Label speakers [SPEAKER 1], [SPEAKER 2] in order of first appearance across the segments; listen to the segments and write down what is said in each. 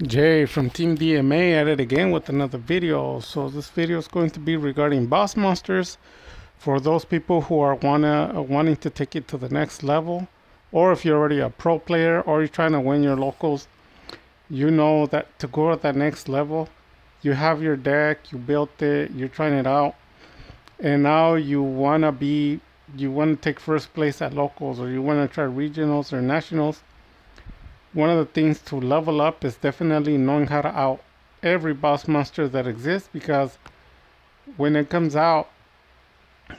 [SPEAKER 1] Jay from Team DMA at it again with another video. So this video is going to be regarding boss monsters for those people who are wanting to take it to the next level, or if you're already a pro player or you're trying to win your locals. You know that to go to that next level, you have your deck, you built it, you're trying it out, and now you want to take first place at locals, or you want to try regionals or nationals. One of the things to level up is definitely knowing how to out every boss monster that exists, because when it comes out,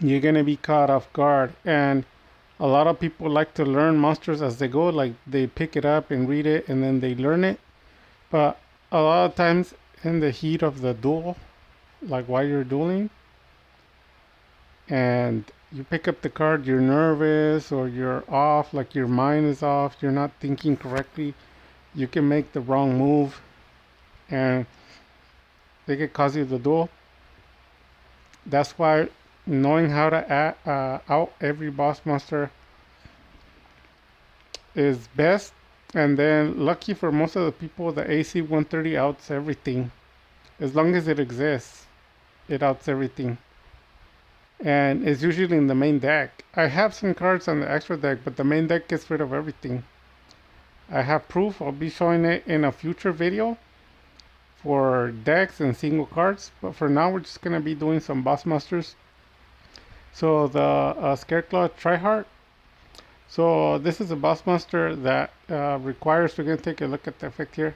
[SPEAKER 1] you're going to be caught off guard. And a lot of people like to learn monsters as they go, like they pick it up and read it and then they learn it. But a lot of times in the heat of the duel, like while you're dueling, and you pick up the card, you're nervous or you're off, like your mind is off, you're not thinking correctly, you can make the wrong move and they can cause you the duel. That's why knowing how to out every boss monster is best. And then lucky for most of the people, the AC 130 outs everything. As long as it exists, it outs everything. And it's usually in the main deck. I have some cards on the extra deck, but the main deck gets rid of everything. I have proof. I'll be showing it in a future video for decks and single cards, but for now we're just going to be doing some boss monsters. So the Scareclaw Tryhard. So this is a boss monster that requires, we're going to take a look at the effect here,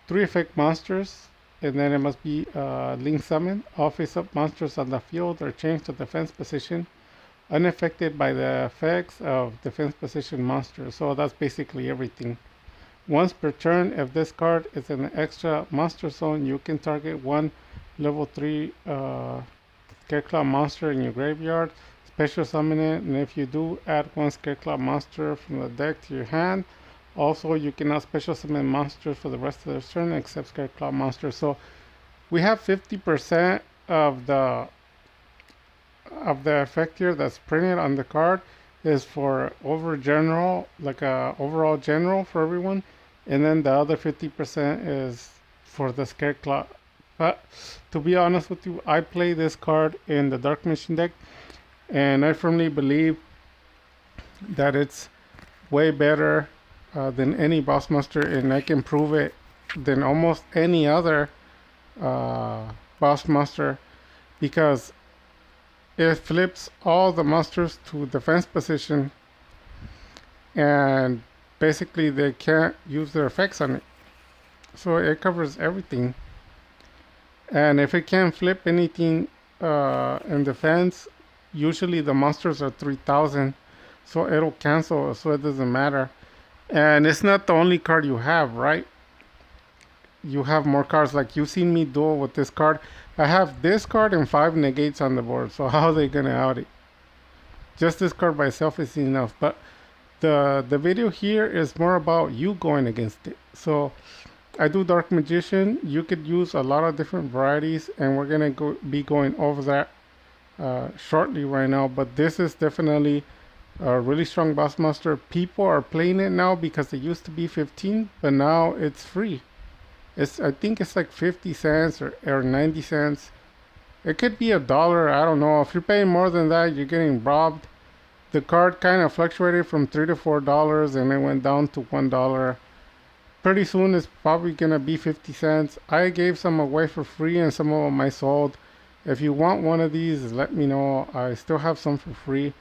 [SPEAKER 1] 3 effect monsters, and then it must be link summon. All face-up monsters on the field are changed to defense position, unaffected by the effects of defense position monsters. So that's basically everything. Once per turn, if this card is in an extra monster zone, you can target one level 3 Scareclaw monster in your graveyard, special summon it, and if you do, add one Scareclaw monster from the deck to your hand. Also, you cannot special summon monsters for the rest of the turn except Scareclaw monsters. So we have 50% of the effect here that's printed on the card is for over general, like a overall general for everyone, and then the other 50% is for the Scareclaw. But to be honest with you, I play this card in the Dark Mission deck, and I firmly believe that it's way better than any boss monster, and I can prove it than almost any other boss monster, because it flips all the monsters to defense position, and basically they can't use their effects on it. So it covers everything. And if it can't flip anything in defense, usually the monsters are 3000, so it'll cancel, so it doesn't matter. And it's not the only card you have, right? You have more cards. Like you've seen me duel with this card. I have this card and 5 negates on the board. So how are they gonna out it? Just this card by itself is enough. But the video here is more about you going against it. So I do Dark Magician. You could use a lot of different varieties, and we're gonna be going over that shortly right now. But this is definitely a really strong boss monster. People are playing it now because it used to be 15, but now it's free. I think it's like 50 cents or 90 cents. It could be $1. I don't know. If you're paying more than that, you're getting robbed. The card kind of fluctuated from $3 to $4, and it went down to $1. Pretty soon it's probably gonna be 50 cents. I gave some away for free, and some of them I sold. If you want one of these, let me know. I still have some for free.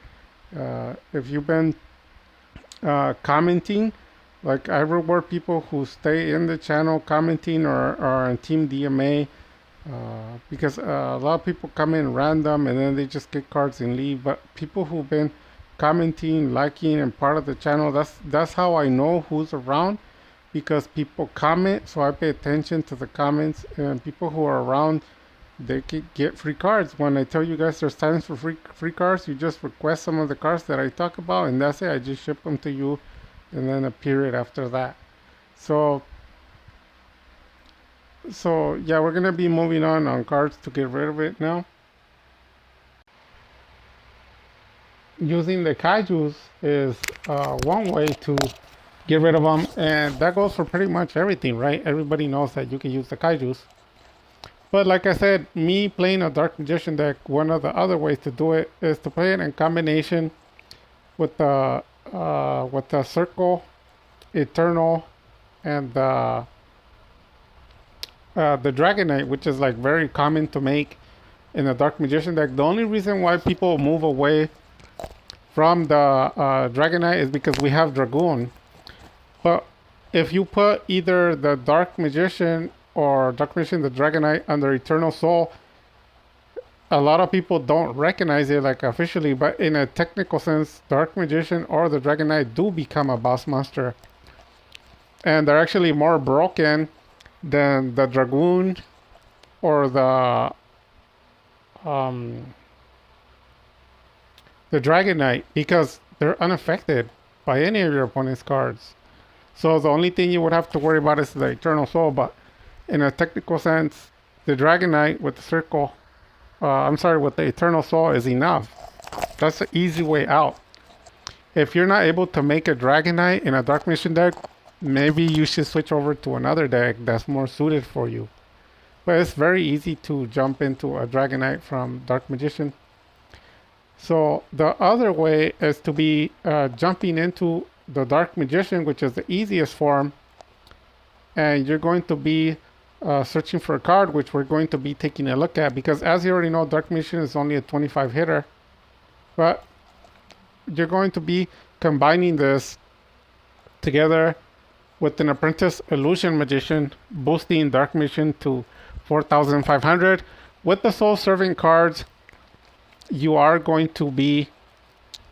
[SPEAKER 1] If you've been commenting, like I reward people who stay in the channel commenting or on Team DMA, because a lot of people come in random and then they just get cards and leave. But people who've been commenting, liking, and part of the channel, that's how I know who's around, because people comment. So I pay attention to the comments, and people who are around, they can get free cards. When I tell you guys there's times for free cards, you just request some of the cards that I talk about, and that's it. I just ship them to you, and then a period after that. So yeah, we're gonna be moving on cards to get rid of it now. Using the kaijus is one way to get rid of them. And that goes for pretty much everything, right? Everybody knows that you can use the kaijus. But like I said, me playing a Dark Magician deck, one of the other ways to do it is to play it in combination with the Circle, Eternal, and the Dragon Knight, which is like very common to make in a Dark Magician deck. The only reason why people move away from the Dragon Knight is because we have Dragoon. But if you put either the Dark Magician or Dark Magician, the Dragon Knight under Eternal Soul, a lot of people don't recognize it like officially, but in a technical sense, Dark Magician or the Dragon Knight do become a boss monster. And they're actually more broken than the Dragoon or the Dragon Knight, because they're unaffected by any of your opponent's cards. So the only thing you would have to worry about is the Eternal Soul, but in a technical sense, the Dragon Knight with the Circle, with the Eternal Soul is enough. That's the easy way out. If you're not able to make a Dragon Knight in a Dark Magician deck, maybe you should switch over to another deck that's more suited for you. But it's very easy to jump into a Dragon Knight from Dark Magician. So the other way is to be jumping into the Dark Magician, which is the easiest form, and you're going to be searching for a card, which we're going to be taking a look at, because as you already know, Dark Magician is only a 25 hitter, but you're going to be combining this together with an Apprentice Illusion Magician, boosting Dark Magician to 4,500. With the Soul Serving cards, you are going to be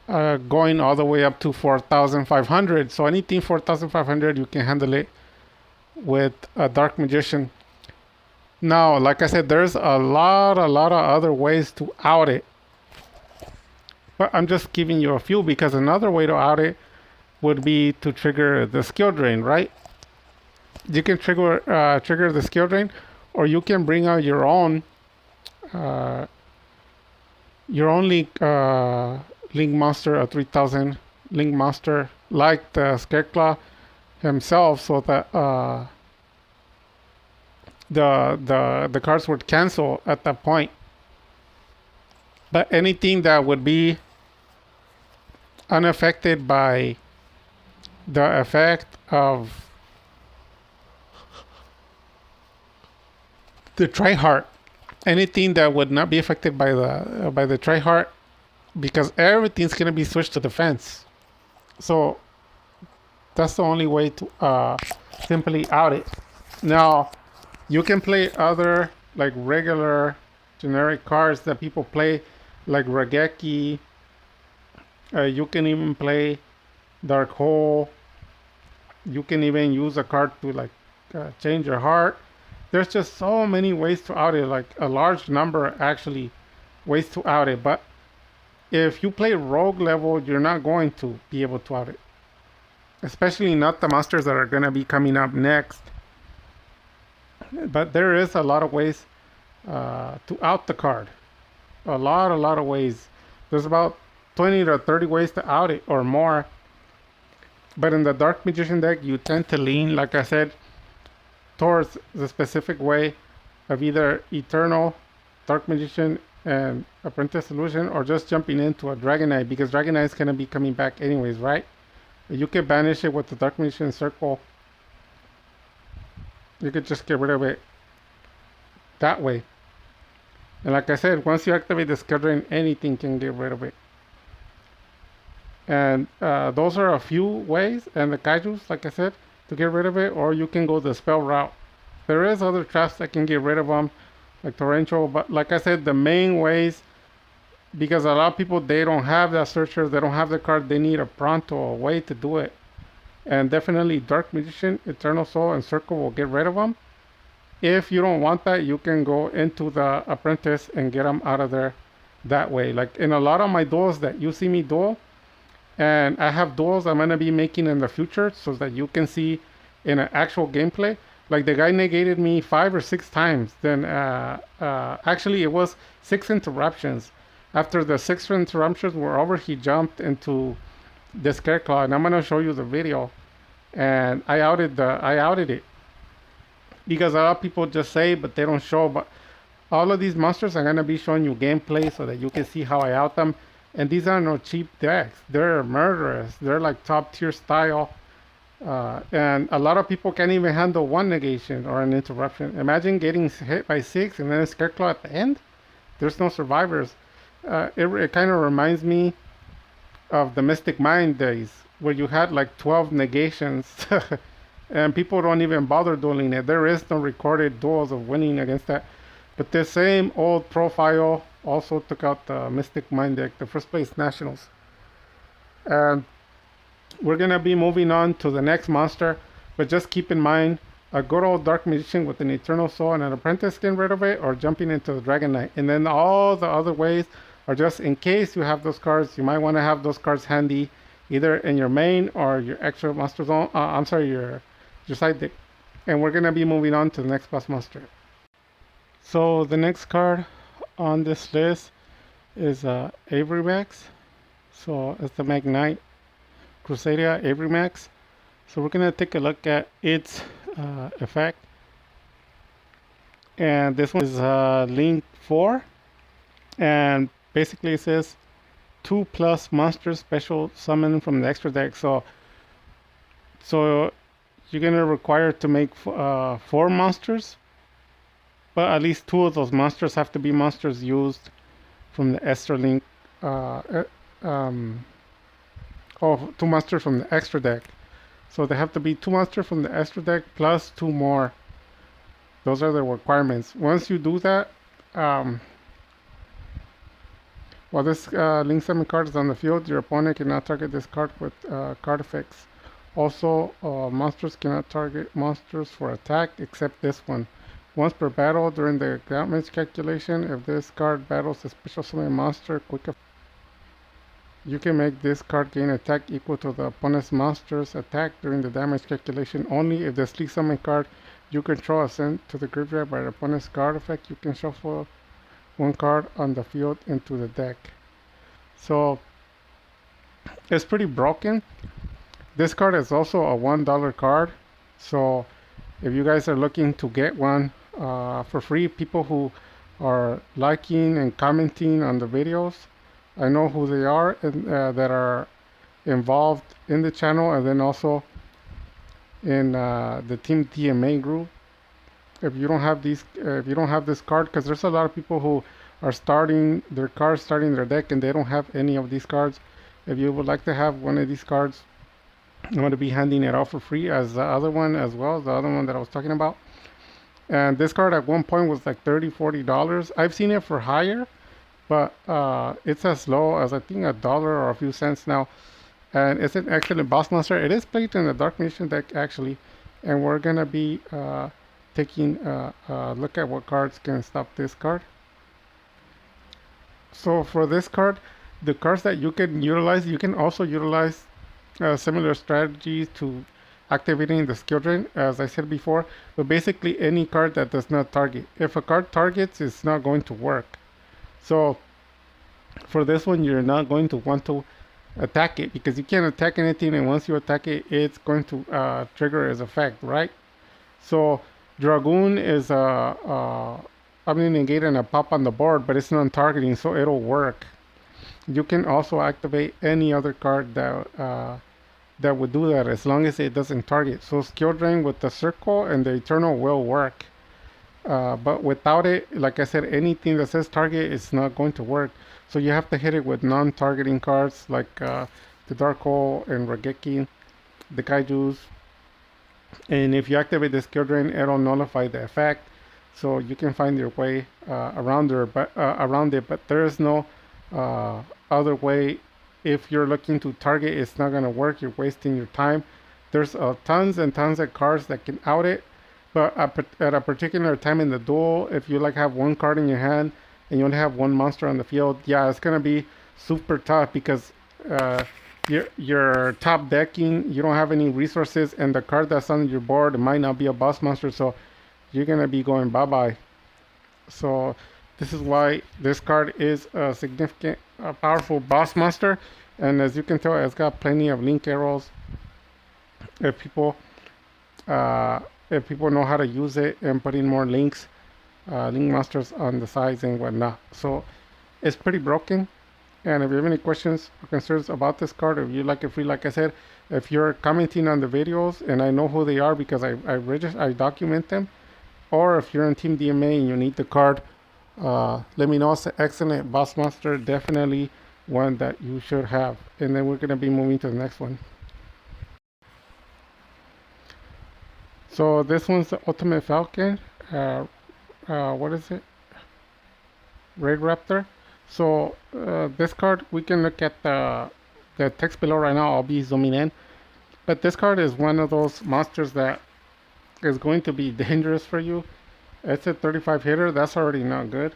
[SPEAKER 1] going all the way up to 4,500. So anything 4,500, you can handle it with a Dark Magician. Now, like I said, there's a lot of other ways to out it. But I'm just giving you a few, because another way to out it would be to trigger the skill drain, right? You can trigger the skill drain, or you can bring out your own Link Monster, a 3000 Link Monster, like the Scareclaw himself, so that the cards would cancel at that point. But anything that would be unaffected by the effect of the Tri-Heart, anything that would not be affected by the Tri-Heart, because everything's gonna be switched to defense. So that's the only way to simply out it. Now, you can play other like regular generic cards that people play, like Raigeki. You can even play Dark Hole. You can even use a card to like change your heart. There's just so many ways to out it, like a large number actually ways to out it. But if you play rogue level, you're not going to be able to out it, especially not the monsters that are going to be coming up next. But there is a lot of ways to out the card. A lot of ways. There's about 20 to 30 ways to out it or more. But in the Dark Magician deck, you tend to lean, like I said, towards the specific way of either Eternal, Dark Magician, and Apprentice Illusion, or just jumping into a Dragon Knight, because Dragon Knight is going to be coming back anyways, right? You can banish it with the Dark Magician Circle. You could just get rid of it that way. And like I said, once you activate the skill drain, anything can get rid of it. And those are a few ways, and the kaijus, like I said, to get rid of it, or you can go the spell route. There is other traps that can get rid of them, like Torrential, but like I said, the main ways, because a lot of people, they don't have that searcher, they don't have the card, they need a pronto, a way to do it. And definitely Dark Magician, Eternal Soul, and Circle will get rid of them. If you don't want that, you can go into the Apprentice and get them out of there that way. Like in a lot of my duels that you see me duel, and I have duels I'm going to be making in the future so that you can see in an actual gameplay. Like the guy negated me 5 or 6 times. Then actually it was 6 interruptions. After the 6 interruptions were over, he jumped into the Scareclaw, and I'm going to show you the video. and I outed it because a lot of people just say but they don't show. But all of these monsters I'm gonna be showing you gameplay so that you can see how I out them. And these are no cheap decks. They're murderous. They're like top tier style. And a lot of people can't even handle one negation or an interruption. Imagine getting hit by 6 and then a Scarecrow at the end. There's no survivors. It kind of reminds me of the Mystic Mind days where you had like 12 negations and people don't even bother dueling it. There is no recorded duels of winning against that. But the same old profile also took out the Mystic Mind deck, the first place Nationals. And we're gonna be moving on to the next monster, but just keep in mind a good old Dark Magician with an Eternal Soul and an Apprentice, getting rid of it, or jumping into the Dragon Knight. And then all the other ways are just in case you have those cards. You might want to have those cards handy, either in your main or your extra monster zone. I'm sorry, your side deck. And we're gonna be moving on to the next boss monster. So the next card on this list is Avery Max. So it's the Magnite Crusadia Avery Max. So we're gonna take a look at its effect. And this one is Link 4. And basically it says 2+ monsters special summon from the extra deck. So you're gonna require to make 4 monsters, but at least 2 of those monsters have to be monsters used from the Esterlink, or 2 monsters from the extra deck. So they have to be 2 monsters from the extra deck plus 2 more. Those are the requirements. Once you do that, while this Link 7 card is on the field, your opponent cannot target this card with card effects. Also, monsters cannot target monsters for attack except this one. Once per battle during the damage calculation, if this card battles a special summon monster, you can make this card gain attack equal to the opponent's monster's attack during the damage calculation only if the Sleek Summon card you control is sent to the graveyard by the opponent's card effect. You can shuffle 1 card on the field into the deck. So it's pretty broken. This card is also a $1 card. So if you guys are looking to get one for free, people who are liking and commenting on the videos, I know who they are, and that are involved in the channel, and then also in the Team TMA group. If you don't have this card, because there's a lot of people who are starting their deck, and they don't have any of these cards. If you would like to have one of these cards, I'm going to be handing it out for free as the other one as well, the other one that I was talking about. And this card at one point was like $30-$40. I've seen it for higher, but it's as low as I think $1 or a few cents now. And it's an excellent boss monster. It is played in the Dark Magician deck actually, and we're gonna be taking a look at what cards can stop this card. So for this card, the cards that you can utilize, you can also utilize similar strategies to activating the skill drain, as I said before, but basically any card that does not target. If a card targets, it's not going to work. So for this one, you're not going to want to attack it because you can't attack anything, and once you attack it, it's going to trigger its effect, right? So Dragoon is I'm going to negate and a pop on the board, but it's non-targeting, so it'll work. You can also activate any other card that would do that as long as it doesn't target. So skill drain with the circle and the eternal will work. But without it, like I said, anything that says target is not going to work. So you have to hit it with non-targeting cards like the Dark Hole and Raigeki, the Kaijus. And if you activate the skill drain, it'll nullify the effect. So you can find your way around it, but there is no other way. If you're looking to target, it's not going to work. You're wasting your time. There's tons and tons of cards that can out it, but at a particular time in the duel, if you like have 1 card in your hand and you only have 1 monster on the field, yeah, it's going to be super tough because you're top decking, you don't have any resources, and the card that's on your board might not be a boss monster, so you're going to be going bye-bye. So this is why this card is a significant, powerful boss monster. And as you can tell, it's got plenty of link arrows if people uh, if people know how to use it and put in more links, link masters on the sides and whatnot. So it's pretty broken. And if you have any questions or concerns about this card, or if you like it free, like I said, if you're commenting on the videos and I know who they are because I document them, or if you're on Team DMA and you need the card, let me know. It's an excellent boss monster, definitely one that you should have. And then we're gonna be moving to the next one. So this one's the Ultimate Falcon. What is it? Red Raptor. So this card, we can look at the text below right now. I'll be zooming in. But this card is one of those monsters that is going to be dangerous for you. It's a 35 hitter. That's already not good.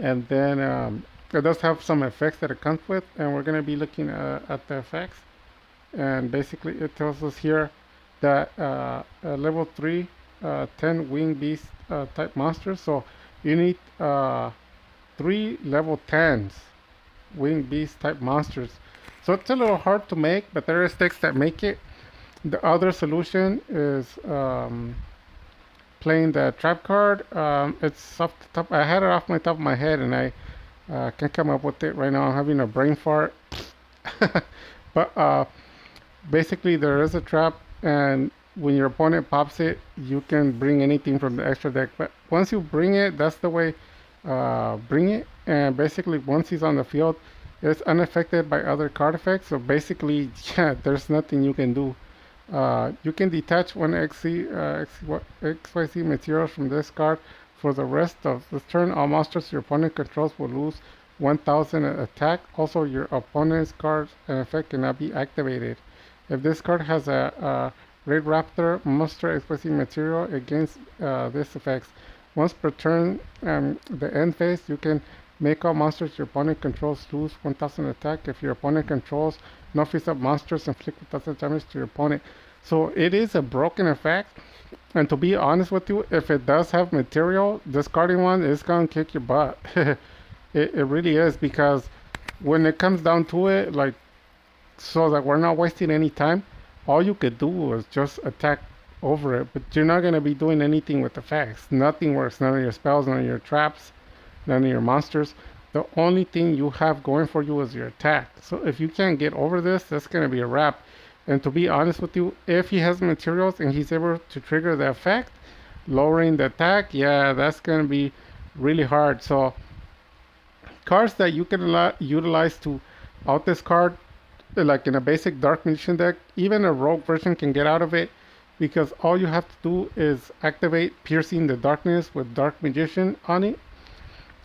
[SPEAKER 1] And then it does have some effects that it comes with. And we're going to be looking at the effects. And basically it tells us here that level 3 10 wing beast type monsters. So you need 3 level 10s wing beast type monsters. So it's a little hard to make, but there are sticks that make it. The other solution is playing the trap card. It's off the top. I had it off my top of my head, and I can't come up with it right now. I'm having a brain fart. But basically, there is a trap, and when your opponent pops it, you can bring anything from the extra deck. But once you bring it, that's the way. Bring it, and basically, once he's on the field, it's unaffected by other card effects. So basically, yeah, there's nothing you can do. You can detach one XYZ materials from this card. For the rest of the turn, all monsters your opponent controls will lose 1000 attack. Also, your opponent's card and effect cannot be activated. If this card has a Red Raptor monster XYZ material against this effects, once per turn, the end phase, you can make all monsters your opponent controls lose 1000 attack. If your opponent controls no face-up monsters, inflict 1000 damage to your opponent. So it is a broken effect. And to be honest with you, if it does have material, discarding one is going to kick your butt. It really is, because when it comes down to it, like, so that we're not wasting any time, all you could do is just attack over it, but you're not going to be doing anything with effects. Nothing works. None of your spells, none of your traps, none of your monsters. The only thing you have going for you is your attack. So if you can't get over this, that's going to be a wrap. And to be honest with you, if he has materials and he's able to trigger the effect, lowering the attack, yeah, that's going to be really hard. So cards that you can utilize to out this card, like in a basic Dark Magician deck, even a rogue version can get out of it, because all you have to do is activate Piercing the Darkness with Dark Magician on it.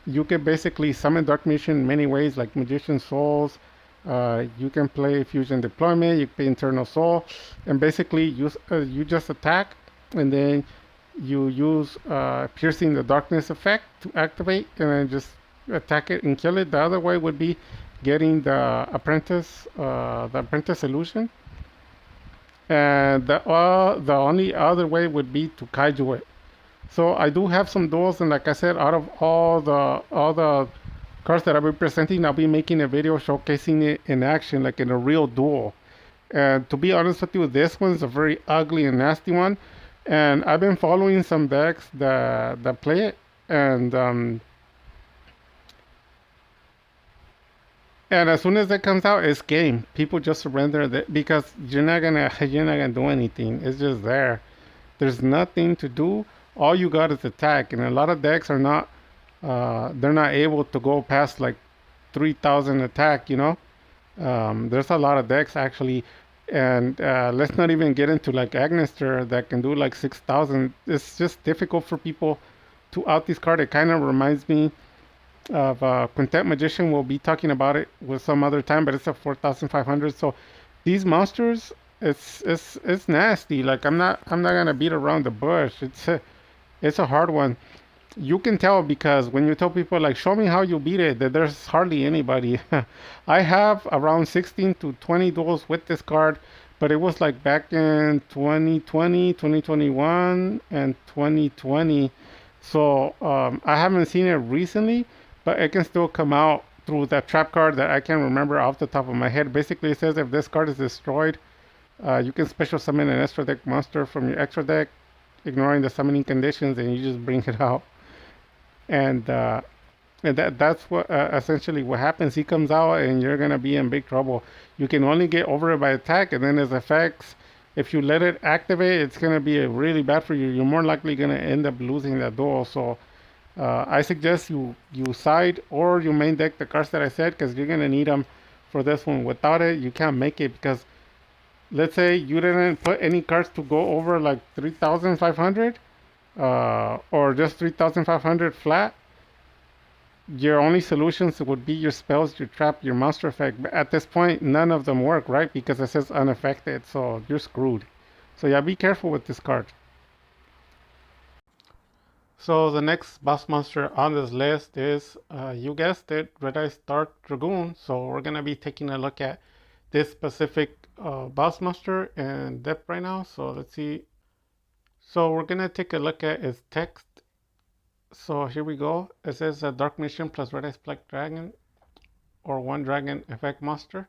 [SPEAKER 1] You can basically summon Dark Magician in many ways, like Magician Souls. You can play Fusion Deployment, you play Internal Soul, and basically you just attack, and then you use Piercing the Darkness effect to activate, and then just attack it and kill it. The other way would be getting the Apprentice Illusion. And the only other way would be to kaiju it. So I do have some duels, and like I said, out of all the cards that I'll be presenting, I'll be making a video showcasing it in action, like in a real duel. And to be honest with you, this one's a very ugly and nasty one. And I've been following some decks that play it, and as soon as it comes out, it's game. People just surrender because you're not gonna do anything. It's just there. There's nothing to do. All you got is attack, and a lot of decks are not. They're not able to go past like 3,000 attack. There's a lot of decks actually, and let's not even get into like Agnister that can do like 6,000. It's just difficult for people to out this card. It kind of reminds me of Quintet Magician. We'll be talking about it with some other time, but it's a 4,500. So these monsters, it's nasty. Like I'm not gonna beat around the bush. It's a hard one. You can tell because when you tell people like, show me how you beat it, that there's hardly anybody. I have around 16 to 20 duels with this card, but it was like back in 2020, 2021, and 2020. So I haven't seen it recently, but it can still come out through that trap card that I can't remember off the top of my head. Basically, it says if this card is destroyed You can special summon an extra deck monster from your extra deck, ignoring the summoning conditions, and you just bring it out. And that's what essentially what happens. He comes out, and you're gonna be in big trouble. You can only get over it by attack, and then his effects. If you let it activate, it's gonna be really bad for you. You're more likely gonna end up losing that duel. So I suggest you side or you main deck the cards that I said because you're gonna need them for this one. Without it, you can't make it because let's say you didn't put any cards to go over like 3,500 or just 3,500 flat. Your only solutions would be your spells, your trap, your monster effect. But at this point, none of them work, right? Because it says unaffected, so you're screwed. So yeah, be careful with this card. So the next boss monster on this list is, you guessed it, Red Eyes Dark Dragoon. So we're gonna be taking a look at this specific boss monster in depth right now. So let's see. So we're gonna take a look at its text. So here we go. It says a Dark Mission plus Red Eyes Black Dragon or one dragon effect monster.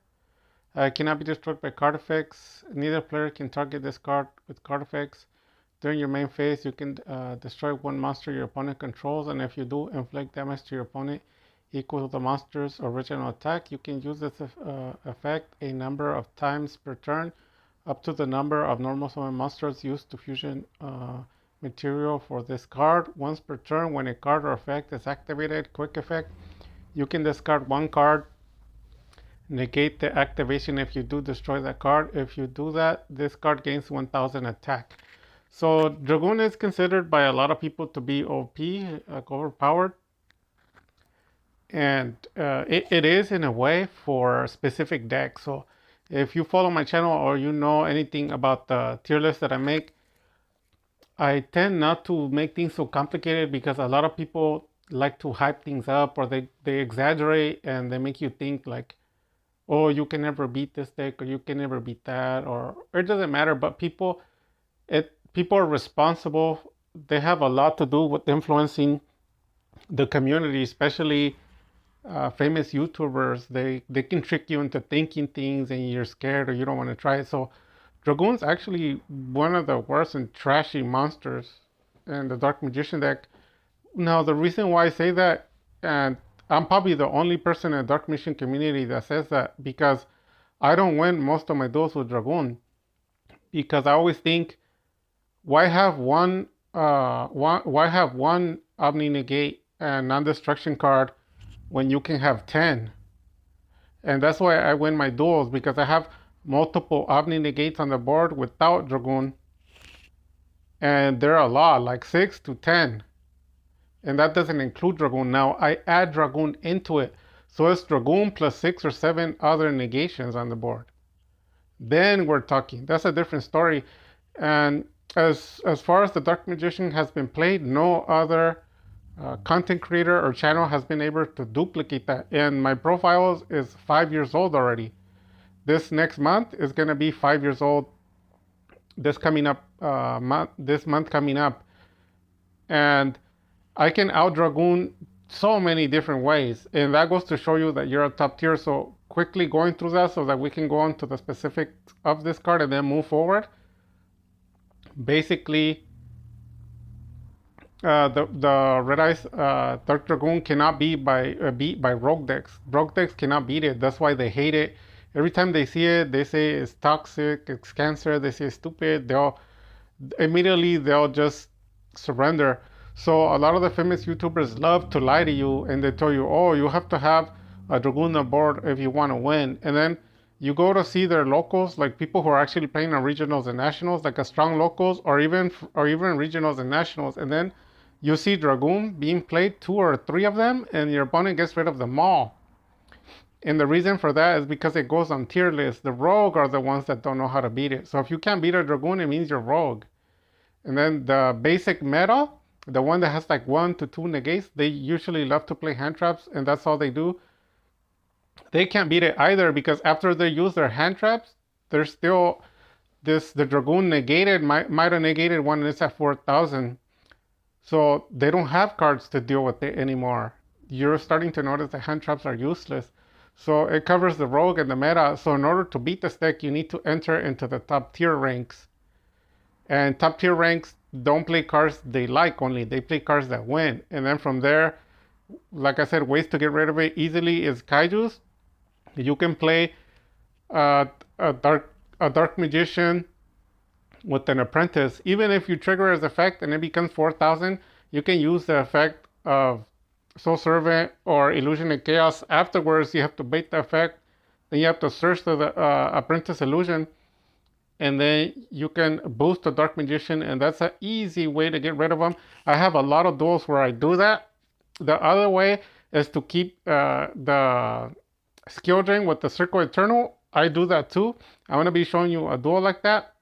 [SPEAKER 1] Cannot be destroyed by card effects. Neither player can target this card with card effects. During your main phase, you can destroy one monster your opponent controls, and if you do, inflict damage to your opponent equal to the monster's original attack. You can use this effect a number of times per turn, up to the number of normal summon monsters used to fusion material for this card. Once per turn, when a card or effect is activated, quick effect, you can discard one card, negate the activation if you do destroy that card. If you do that, this card gains 1000 attack. So Dragoon is considered by a lot of people to be OP, overpowered. And it is in a way for specific decks. So if you follow my channel or you know anything about the tier list that I make, I tend not to make things so complicated because a lot of people like to hype things up or they exaggerate and they make you think like, oh, you can never beat this deck or you can never beat that, or it doesn't matter. But people are responsible. They have a lot to do with influencing the community, especially famous YouTubers. They can trick you into thinking things and you're scared or you don't want to try it. So Dragoon's actually one of the worst and trashy monsters in the Dark Magician deck. Now the reason why I say that, and I'm probably the only person in the Dark Magician community that says that, because I don't win most of my duels with Dragoon, because I always think, why have one Omni Negate and non-destruction card when you can have 10? And that's why I win my duels, because I have multiple Omni Negates on the board without Dragoon, and there are a lot, like 6 to 10, and that doesn't include Dragoon. Now I add Dragoon into it, so it's Dragoon plus 6 or 7 other negations on the board. Then we're talking. That's a different story. And as far as the Dark Magician has been played, no other content creator or channel has been able to duplicate that. And my profile is 5 years old already. This next month is going to be 5 years old. This month coming up, and I can out Dragoon so many different ways, and that goes to show you that you're a top tier. So quickly going through that so that we can go on to the specifics of this card and then move forward. Basically, the Red Eyes Dark Dragoon cannot be beat by Rogue decks. Rogue decks cannot beat it. That's why they hate it. Every time they see it, they say it's toxic, it's cancer. They say it's stupid. They'll just surrender. So a lot of the famous YouTubers love to lie to you, and they tell you, oh, you have to have a Dragoon on board if you want to win. And then you go to see their locals, like people who are actually playing on regionals and nationals, like a strong locals, or even regionals and nationals, and then you see Dragoon being played, 2 or 3 of them, and your opponent gets rid of them all. And the reason for that is because it goes on tier list. The rogue are the ones that don't know how to beat it. So if you can't beat a Dragoon, it means you're rogue. And then the basic meta, the one that has like 1 to 2 negates, they usually love to play hand traps, and that's all they do. They can't beat it either, because after they use their hand traps, there's still the Dragoon negated, might have negated one, and it's at 4,000. So they don't have cards to deal with it anymore. You're starting to notice the hand traps are useless. So it covers the rogue and the meta. So in order to beat this deck, you need to enter into the top tier ranks. And top tier ranks don't play cards they like only. They play cards that win. And then from there, like I said, ways to get rid of it easily is kaijus. You can play uh, a dark magician with an apprentice. Even if you trigger his effect and it becomes 4,000, you can use the effect of Soul Servant or Illusion and Chaos. Afterwards, you have to bait the effect. Then you have to search the apprentice illusion, and then you can boost the Dark Magician, and that's an easy way to get rid of them. I have a lot of duels where I do that. The other way is to keep the skill drain with the Circle Eternal. I do that too. I'm going to be showing you a duel like that.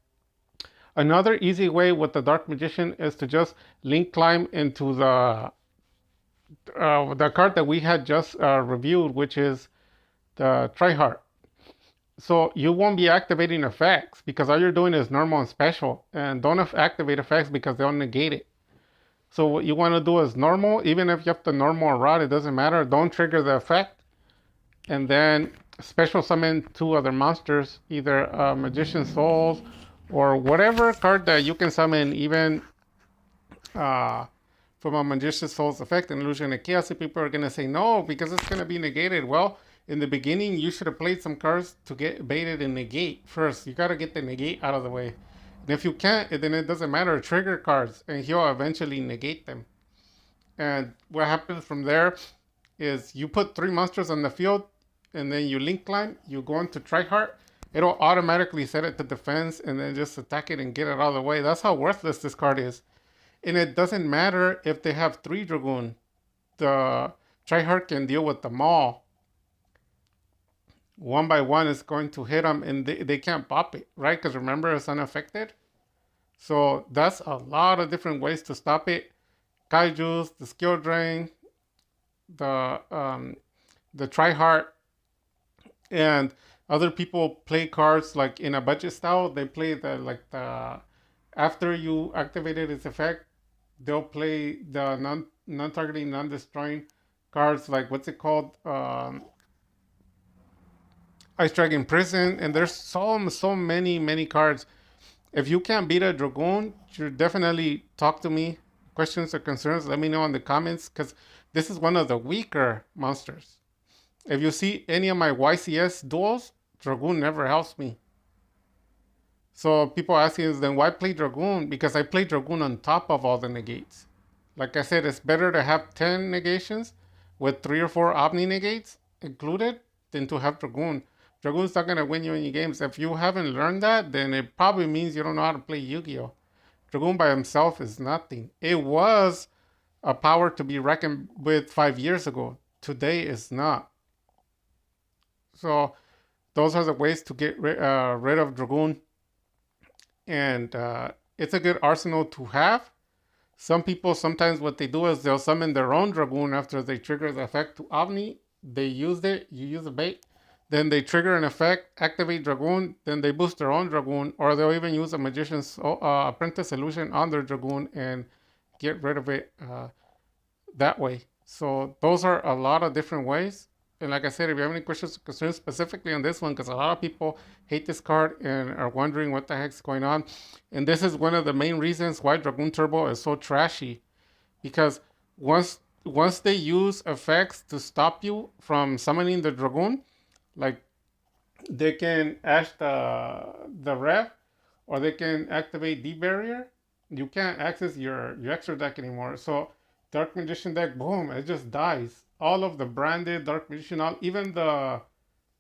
[SPEAKER 1] Another easy way with the Dark Magician is to just link climb into the card that we had just reviewed, which is the Tryhard. So you won't be activating effects because all you're doing is normal and special. And don't activate effects because they'll negate it. So what you want to do is normal. Even if you have to normal or rod, it doesn't matter. Don't trigger the effect. And then special summon 2 other monsters, either Magician Souls or whatever card that you can summon, even from a Magician Souls effect and Illusion and Chaos. People are going to say no because it's going to be negated. Well, in the beginning, you should have played some cards to get baited and negate first. You got to get the negate out of the way. And if you can't, then it doesn't matter. Trigger cards, and he'll eventually negate them. And what happens from there is you put 3 monsters on the field, and then you link climb. You go into Tryhard. It'll automatically set it to defense, and then just attack it and get it out of the way. That's how worthless this card is. And it doesn't matter if they have 3 Dragoon. The Tryhard can deal with them all. One by one is going to hit them, and they can't pop it, right? Because remember, it's unaffected. So that's a lot of different ways to stop it. Kaijus, the skill drain, the Tryhard, and other people play cards like in a budget style. They play the after you activated its effect, they'll play the non-targeting, non-destroying cards like what's it called? Ice Dragon Prison, and there's so many cards. If you can't beat a Dragoon, you should definitely talk to me. Questions or concerns, let me know in the comments, because this is one of the weaker monsters. If you see any of my YCS duels, Dragoon never helps me. So people asking is then why play Dragoon? Because I play Dragoon on top of all the negates. Like I said, it's better to have 10 negations with 3 or 4 Omni negates included than to have Dragoon. Dragoon's not going to win you any games. If you haven't learned that, then it probably means you don't know how to play Yu-Gi-Oh! Dragoon by himself is nothing. It was a power to be reckoned with 5 years ago. Today is not. So those are the ways to get rid of Dragoon. And it's a good arsenal to have. Some people, sometimes what they do is they'll summon their own Dragoon after they trigger the effect to Omni. They used it, you use a bait. Then they trigger an effect, activate Dragoon, then they boost their own Dragoon, or they'll even use a Magician's Apprentice Illusion on their Dragoon and get rid of it that way. So those are a lot of different ways. And like I said, if you have any questions or concerns specifically on this one, because a lot of people hate this card and are wondering what the heck's going on. And this is one of the main reasons why Dragoon Turbo is so trashy. Because once they use effects to stop you from summoning the Dragoon, like they can ash the ref, or they can activate D barrier. You can't access your extra deck anymore. So Dark Magician deck, boom, it just dies. All of the branded Dark Magician, even the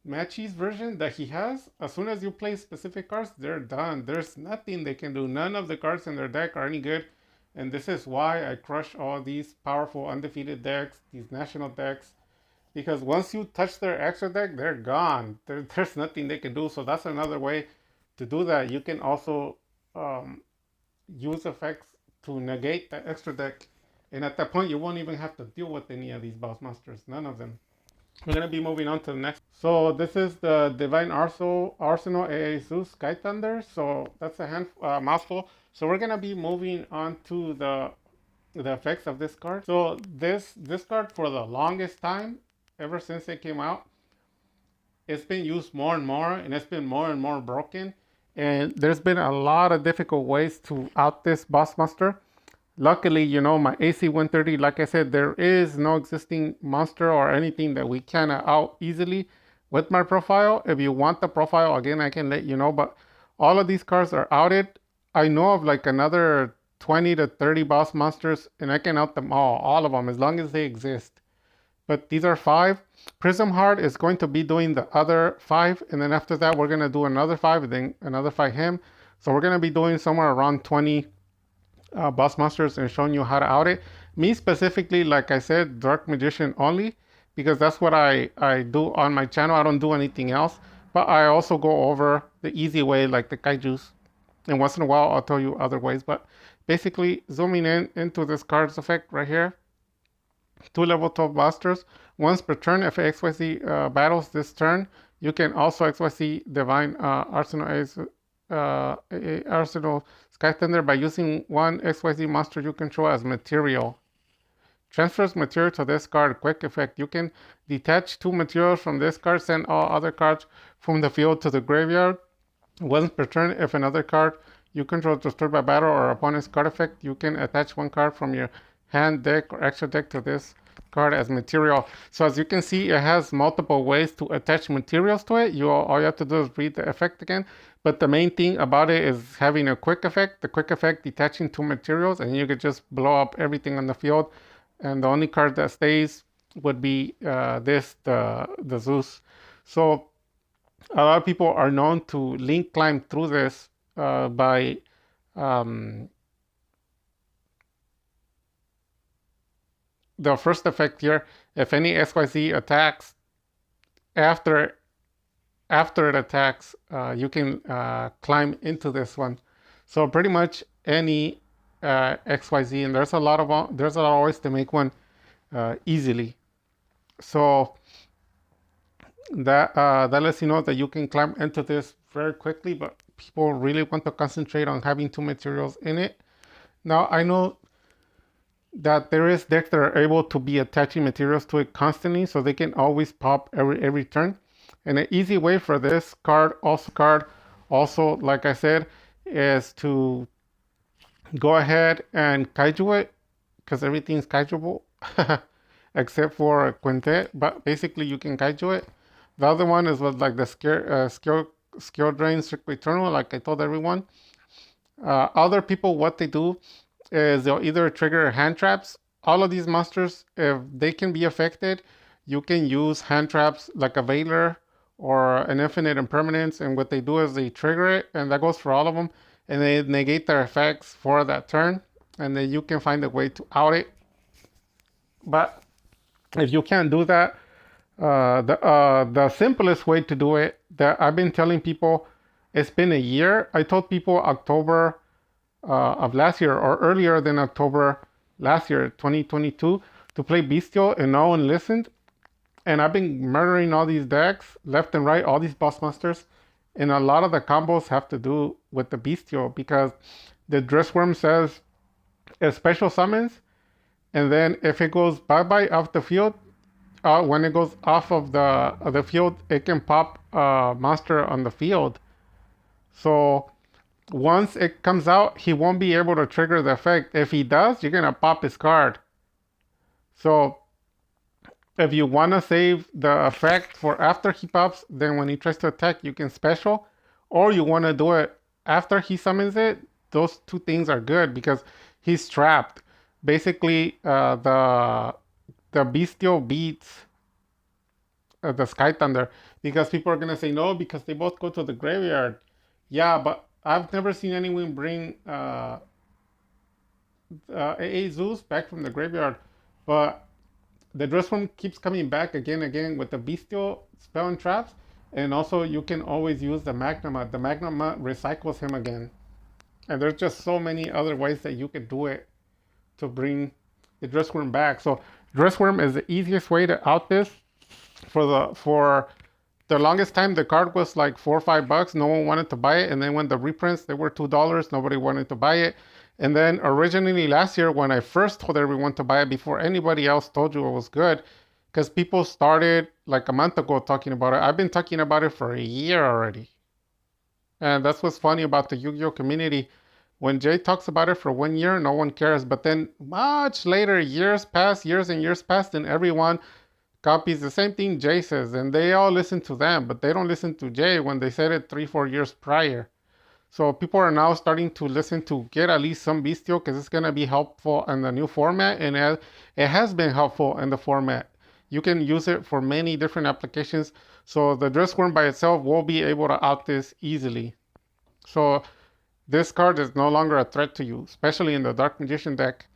[SPEAKER 1] Matchy's version that he has, as soon as you play specific cards, they're done. There's nothing they can do. None of the cards in their deck are any good. And this is why I crush all these powerful undefeated decks, these national decks. Because once you touch their extra deck, they're gone. There's nothing they can do. So that's another way to do that. You can also use effects to negate the extra deck. And at that point, you won't even have to deal with any of these boss monsters. None of them. We're going to be moving on to the next. So this is the Divine Arsenal AA Zeus Sky Thunder. So that's a mouthful. So we're going to be moving on to the effects of this card. So this card for the longest time, ever since it came out, it's been used more and more, and it's been more and more broken. And there's been a lot of difficult ways to out this Bossmaster. Luckily, you know, my AC-130, like I said, there is no existing monster or anything that we can out easily with my profile. If you want the profile, again, I can let you know, but all of these cars are outed. I know of like another 20 to 30 boss monsters, and I can out them all of them, as long as they exist. But these are 5. Prism Heart is going to be doing the other 5, and then after that, we're going to do another 5, and then another 5 him. So we're going to be doing somewhere around 20 boss monsters and showing you how to out it. Me specifically, like I said, Dark Magician only, because that's what I do on my channel. I don't do anything else, but I also go over the easy way, like the kaijus, and once in a while I'll tell you other ways. But basically, zooming in into this cards effect right here, 2 level 12 monsters once per turn. If XYZ battles this turn, you can also XYZ Divine Arsenal Sky Thunder by using one XYZ monster you control as material. Transfers material to this card. Quick effect. You can detach 2 materials from this card, send all other cards from the field to the graveyard. Once per turn, if another card you control is destroyed by battle or opponent's card effect, you can attach 1 card from your hand, deck, or extra deck to this card as material. So as you can see, it has multiple ways to attach materials to it. All you have to do is read the effect again. But the main thing about it is having a quick effect. The quick effect detaching 2 materials, and you could just blow up everything on the field. And the only card that stays would be the Zeus. So a lot of people are known to link climb through this by the first effect here. If any XYZ attacks after it attacks, you can climb into this one. So pretty much any XYZ, and there's a lot of ways to make one easily. So that lets you know that you can climb into this very quickly, but people really want to concentrate on having 2 materials in it. Now I know that there is decks that are able to be attaching materials to it constantly, so they can always pop every turn. And an easy way for this card also, like I said, is to go ahead and kaiju it, because everything's kaijuable except for Quintet. But basically, you can kaiju it. The other one is with like the skill drain strictly eternal, like I told everyone. Other people, what they do is they'll either trigger hand traps. All of these monsters, if they can be affected, you can use hand traps like a Veiler or an Infinite Impermanence, and what they do is they trigger it, and that goes for all of them, and they negate their effects for that turn, and then you can find a way to out it. But if you can't do that, the simplest way to do it that I've been telling people, it's been a year. I told people October of last year, or earlier than October last year, 2022, to play Bestial, and no one listened. And I've been murdering all these decks left and right, all these boss monsters, and a lot of the combos have to do with the Bestial, because the Dressworm says it special summons, and then if it goes bye-bye off the field, when it goes off of the field, it can pop a monster on the field. So once it comes out, he won't be able to trigger the effect. If he does, you're gonna pop his card. So if you want to save the effect for after he pops, then when he tries to attack, you can special. Or you want to do it after he summons it. Those 2 things are good because he's trapped. Basically, the Bestial beats the Sky Thunder, because people are going to say no, because they both go to the graveyard. Yeah, but I've never seen anyone bring AA Zeus back from the graveyard. But the Dressworm keeps coming back again and again with the Bestial spell and traps, and also you can always use the Magnuma. The Magnuma recycles him again. And there's just so many other ways that you could do it to bring the Dressworm back. So Dressworm is the easiest way to out this. For the longest time, the card was like $4 or $5. No one wanted to buy it, and then when the reprints, they were $2. Nobody wanted to buy it. And then originally last year, when I first told everyone to buy it before anybody else told you it was good, because people started like a month ago talking about it. I've been talking about it for a year already. And that's what's funny about the Yu-Gi-Oh community. When Jay talks about it for 1 year, no one cares. But then much later, years and years pass, and everyone copies the same thing Jay says, and they all listen to them, but they don't listen to Jay when they said it 3, 4 years prior. So people are now starting to listen to get at least some Bistio because it's gonna be helpful in the new format, and it has been helpful in the format. You can use it for many different applications. So the Dressworm by itself will be able to out this easily. So this card is no longer a threat to you, especially in the Dark Magician deck.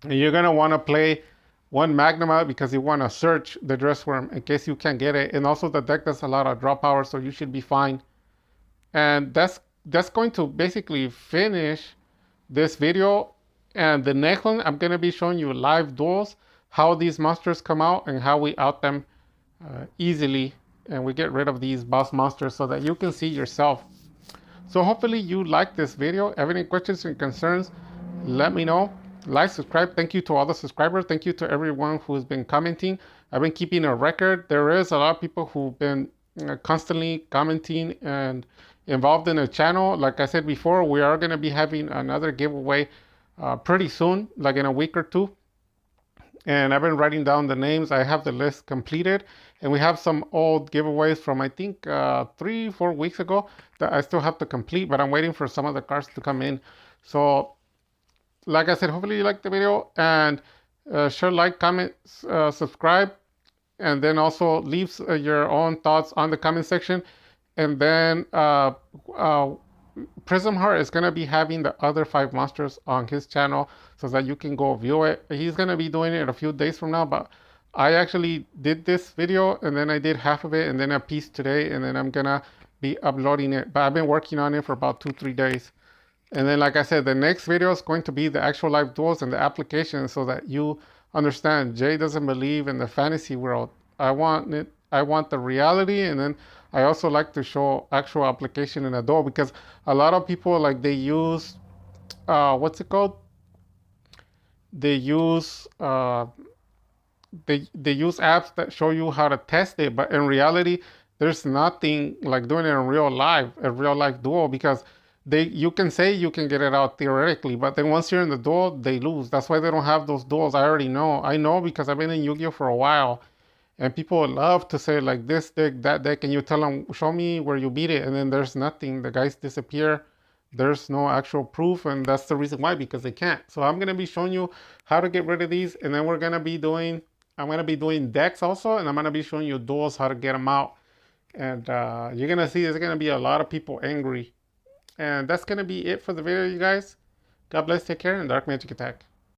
[SPEAKER 1] And you're gonna want to play one Magnema because you want to search the Dressworm in case you can't get it. And also the deck does a lot of draw power, so you should be fine. And that's going to basically finish this video. And the next one, I'm gonna be showing you live duels, how these monsters come out and how we out them easily. And we get rid of these boss monsters so that you can see yourself. So hopefully you like this video. Have any questions and concerns, let me know. Like, subscribe. Thank you to all the subscribers. Thank you to everyone who's been commenting. I've been keeping a record. There is a lot of people who've been constantly commenting and involved in the channel. Like I said before, we are going to be having another giveaway pretty soon, like in a week or two. And I've been writing down the names. I have the list completed, and we have some old giveaways from I think 3, 4 weeks ago that I still have to complete, but I'm waiting for some of the cards to come in. So like I said, hopefully you liked the video, and share, like, comment, subscribe, and then also leave your own thoughts on the comment section. And then Prism Heart is going to be having the other 5 monsters on his channel so that you can go view it. He's going to be doing it a few days from now, but I actually did this video and then I did half of it and then a piece today, and then I'm going to be uploading it. But I've been working on it for about 2, 3 days. And then, like I said, the next video is going to be the actual live duels and the application so that you understand Jay doesn't believe in the fantasy world. I want the reality, and then I also like to show actual application in a duel because a lot of people, like, they use what's it called? They use they use apps that show you how to test it, but in reality, there's nothing like doing it in real life, a real life duel, because you can say you can get it out theoretically, but then once you're in the duel, they lose. That's why they don't have those duels. I already know. I know because I've been in Yu-Gi-Oh for a while, and people love to say like this deck, that deck, and you tell them, show me where you beat it, and then there's nothing. The guys disappear. There's no actual proof, and that's the reason why, because they can't. So I'm gonna be showing you how to get rid of these, and then I'm gonna be doing decks also, and I'm gonna be showing you duels, how to get them out. And you're gonna see there's gonna be a lot of people angry. And that's going to be it for the video, you guys. God bless, take care, and Dark Magic Attack.